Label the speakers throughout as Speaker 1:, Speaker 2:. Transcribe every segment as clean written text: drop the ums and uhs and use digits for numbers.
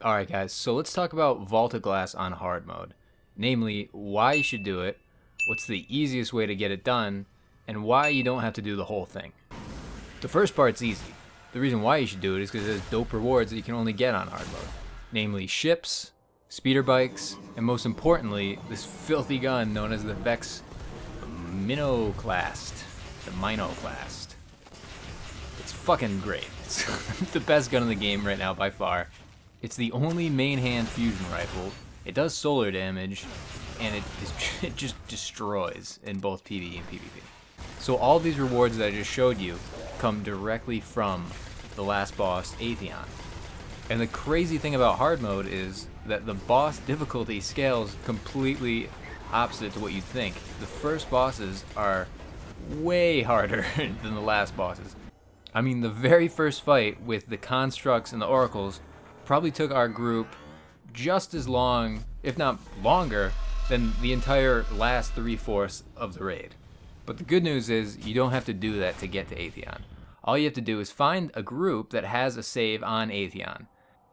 Speaker 1: Alright guys, so let's talk about Vault of Glass on hard mode. Namely, why you should do it, what's the easiest way to get it done, and why you don't have to do the whole thing. The first part's easy. The reason why you should do it is because there's dope rewards that you can only get on hard mode. Namely ships, speeder bikes, and most importantly, this filthy gun known as the Vex Minoclast. The Minoclast. It's fucking great. It's the best gun in the game right now by far. It's the only main hand fusion rifle. It does solar damage, and it just destroys in both PvE and PvP. So all these rewards that I just showed you come directly from the last boss, Atheon. And the crazy thing about hard mode is that the boss difficulty scales completely opposite to what you'd think. The first bosses are way harder than the last bosses. I mean, the very first fight with the constructs and the oracles probably took our group just as long, if not longer, than the entire last 3/4 of the raid. But the good news is you don't have to do that to get to Atheon. All you have to do is find a group that has a save on Atheon.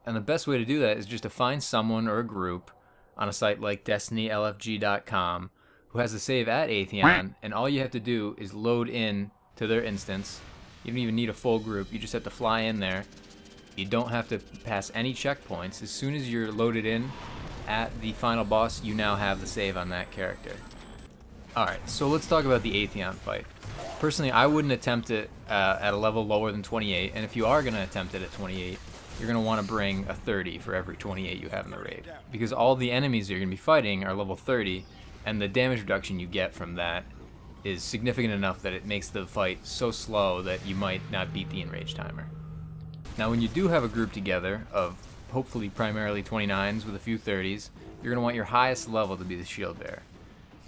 Speaker 1: And the best way to do that is just to find someone or a group on a site like DestinyLFG.com who has a save at Atheon, and all you have to do is load in to their instance. You don't even need a full group, you just have to fly in there. You don't have to pass any checkpoints. As soon as you're loaded in at the final boss, you now have the save on that character. Alright, so let's talk about the Atheon fight. Personally, I wouldn't attempt it at a level lower than 28, and if you are going to attempt it at 28, you're going to want to bring a 30 for every 28 you have in the raid. Because all the enemies you're going to be fighting are level 30, and the damage reduction you get from that is significant enough that it makes the fight so slow that you might not beat the enrage timer. Now when you do have a group together of hopefully primarily 29s with a few 30s, you're going to want your highest level to be the shield bearer.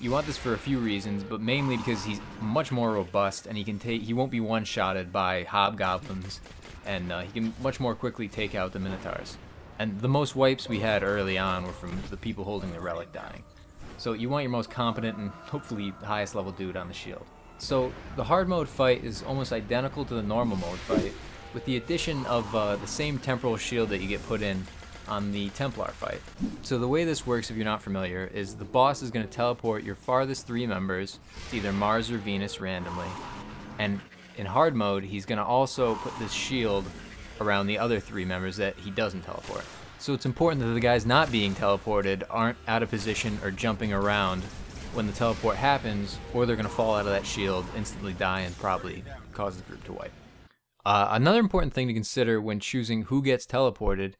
Speaker 1: You want this for a few reasons, but mainly because he's much more robust and he won't be one-shotted by hobgoblins, and he can much more quickly take out the minotaurs. And the most wipes we had early on were from the people holding the relic dying. So you want your most competent and hopefully highest level dude on the shield. So the hard mode fight is almost identical to the normal mode fight, with the addition of the same temporal shield that you get put in on the Templar fight. So the way this works, if you're not familiar, is the boss is going to teleport your farthest 3 members to either Mars or Venus randomly, and in hard mode he's going to also put this shield around the other 3 members that he doesn't teleport. So it's important that the guys not being teleported aren't out of position or jumping around when the teleport happens, or they're going to fall out of that shield, instantly die, and probably cause the group to wipe. Another important thing to consider when choosing who gets teleported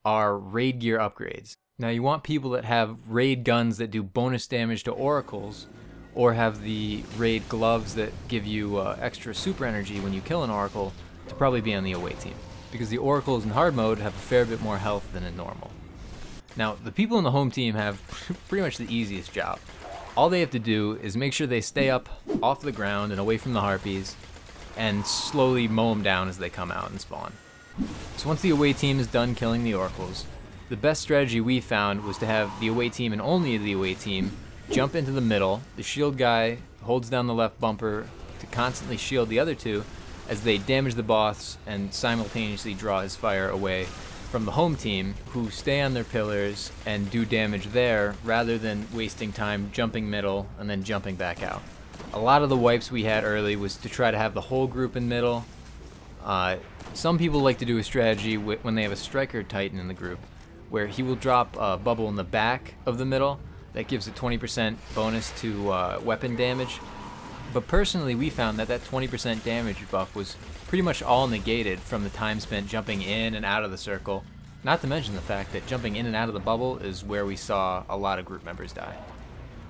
Speaker 1: are raid gear upgrades. Now you want people that have raid guns that do bonus damage to oracles, or have the raid gloves that give you extra super energy when you kill an oracle, to probably be on the away team, because the oracles in hard mode have a fair bit more health than in normal. Now the people in the home team have pretty much the easiest job. All they have to do is make sure they stay up off the ground and away from the harpies, and slowly mow them down as they come out and spawn. So once the away team is done killing the oracles, the best strategy we found was to have the away team, and only the away team, jump into the middle. The shield guy holds down the left bumper to constantly shield the other 2 as they damage the boss and simultaneously draw his fire away from the home team, who stay on their pillars and do damage there rather than wasting time jumping middle and then jumping back out. A lot of the wipes we had early was to try to have the whole group in middle. Some people like to do a strategy when they have a striker titan in the group, where he will drop a bubble in the back of the middle that gives a 20% bonus to weapon damage. But personally, we found that that 20% damage buff was pretty much all negated from the time spent jumping in and out of the circle, not to mention the fact that jumping in and out of the bubble is where we saw a lot of group members die.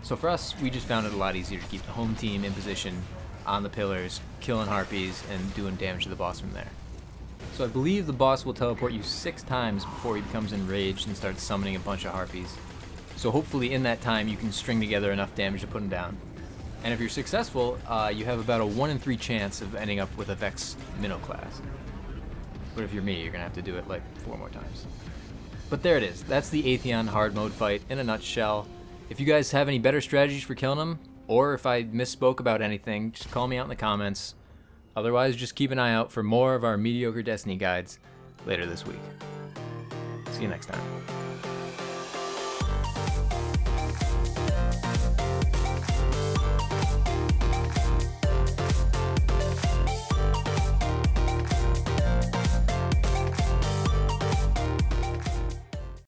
Speaker 1: So for us, we just found it a lot easier to keep the home team in position on the pillars, killing harpies, and doing damage to the boss from there. So I believe the boss will teleport you 6 times before he becomes enraged and starts summoning a bunch of harpies. So hopefully in that time you can string together enough damage to put him down. And if you're successful, you have about a 1 in 3 chance of ending up with a Vex Minoclast. But if you're me, you're going to have to do it like 4 more times. But there it is. That's the Atheon hard mode fight in a nutshell. If you guys have any better strategies for killing them, or if I misspoke about anything, just call me out in the comments. Otherwise, just keep an eye out for more of our mediocre Destiny guides later this week. See See you next time.